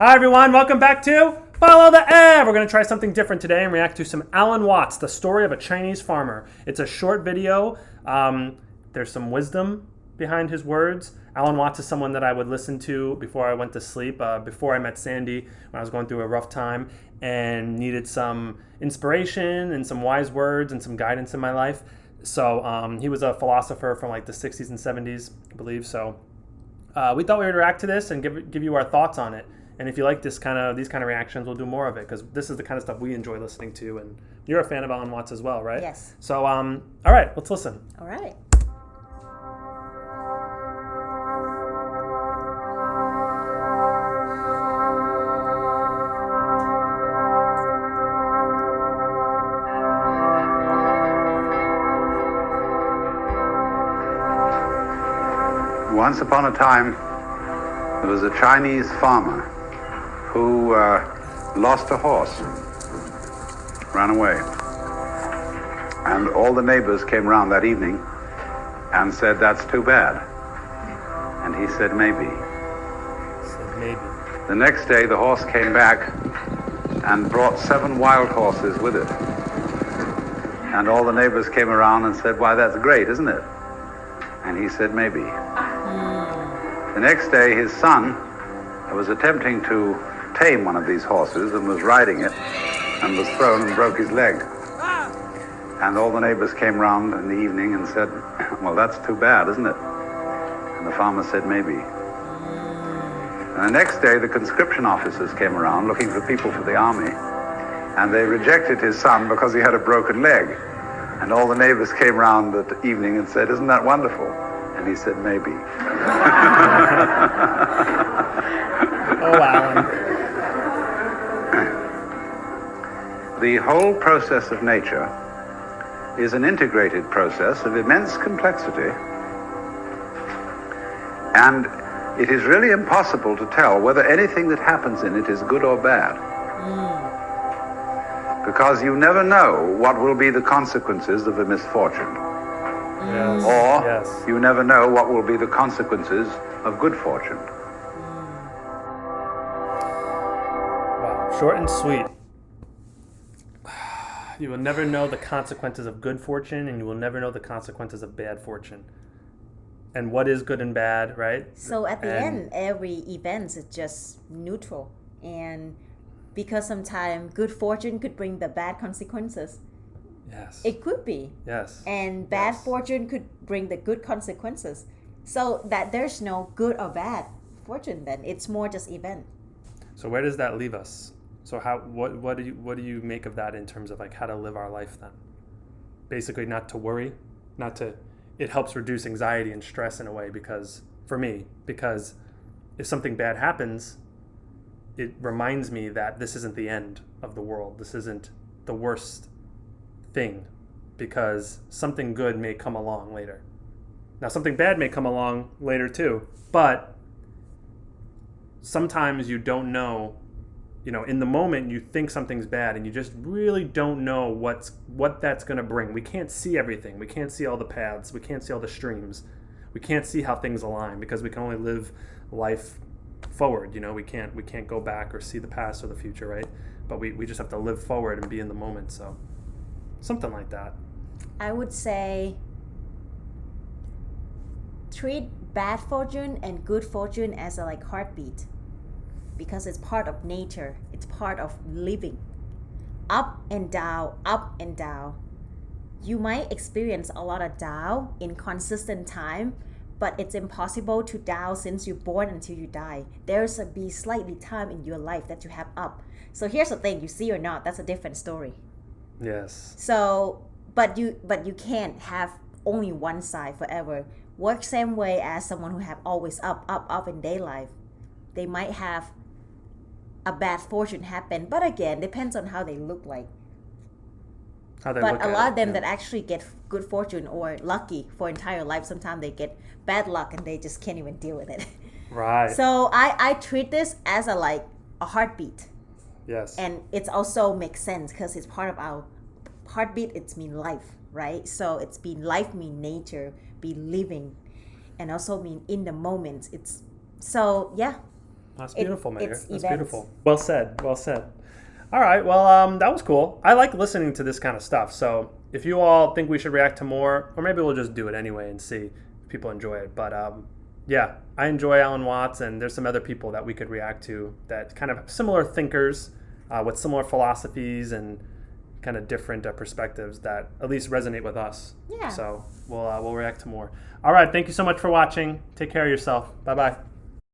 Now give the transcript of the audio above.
Hi everyone, welcome back to Follow the Air. We're going to try something different today and react to some Alan Watts, the story of a Chinese farmer. It's a short video. There's some wisdom behind his words. Alan Watts is someone that I would listen to before I went to sleep, before I met Sandy when I was going through a rough time and needed some inspiration and some wise words and some guidance in my life. So he was a philosopher from like the 60s and 70s, I believe. So we thought we would react to this and give you our thoughts on it. And if you like these kind of reactions, we'll do more of it because this is the kind of stuff we enjoy listening to. And you're a fan of Alan Watts as well, right? Yes. So, all right, let's listen. All right. Once upon a time, there was a Chinese farmer who lost a horse, ran away. And all the neighbors came around that evening and said, "That's too bad." And he said, "Maybe." The next day, the horse came back and brought 7 wild horses with it. And all the neighbors came around and said, "Why, that's great, isn't it?" And he said, "Maybe." The next day, his son was attempting to tame one of these horses and was riding it and was thrown and broke his leg. And all the neighbors came round in the evening and said, "Well, that's too bad, isn't it?" And the farmer said, "Maybe." And the next day, the conscription officers came around looking for people for the army, and they rejected his son because he had a broken leg. And all the neighbors came round that evening and said, "Isn't that wonderful?" And he said, "Maybe." Oh, Alan. The whole process of nature is an integrated process of immense complexity, and it is really impossible to tell whether anything that happens in it is good or bad. Because you never know what will be the consequences of a misfortune. Yes. Or Yes. you never know what will be the consequences of good fortune. Wow, short and sweet. You will never know the consequences of good fortune, and you will never know the consequences of bad fortune. And what is good and bad, right? So at the end, every event is just neutral. And because sometimes good fortune could bring the bad consequences. Yes. It could be. Yes. And bad fortune could bring the good consequences. So that there's no good or bad fortune then. It's more just event. So where does that leave us? So what do you make of that in terms of like how to live our life then? Basically not to worry, it helps reduce anxiety and stress in a way because if something bad happens, it reminds me that this isn't the end of the world. This isn't the worst thing because something good may come along later. Now something bad may come along later too, but sometimes you don't know, in the moment you think something's bad and you just really don't know what that's going to bring. We can't see everything. We can't see all the paths. We can't see all the streams. We can't see how things align because we can only live life forward. We can't go back or see the past or the future, right? But we just have to live forward and be in the moment. So something like that. I would say treat bad fortune and good fortune as a heartbeat. Because it's part of nature. It's part of living. Up and down, up and down. You might experience a lot of down in consistent time, but it's impossible to down since you're born until you die. There's be slightly time in your life that you have up. So here's the thing, you see or not, that's a different story. Yes. So, but you can't have only one side forever. Work same way as someone who have always up in their life. They might have a bad fortune happen, but again, depends on how they look like. How they but look a at lot it, of them yeah. that actually get good fortune or lucky for entire life, sometimes they get bad luck and they just can't even deal with it. Right. So I treat this as a heartbeat. Yes. And it's also makes sense because it's part of our heartbeat. It's mean life, right? So it's been life, mean nature, be living, and also mean in the moment. It's so yeah. That's beautiful, Mayor. it's That's events. beautiful. Well said. Well said. All right. Well, that was cool. I like listening to this kind of stuff. So if you all think we should react to more, or maybe we'll just do it anyway and see if people enjoy it. But yeah, I enjoy Alan Watts, and there's some other people that we could react to that kind of similar thinkers with similar philosophies and kind of different perspectives that at least resonate with us. Yeah. So we'll react to more. All right. Thank you so much for watching. Take care of yourself. Bye-bye.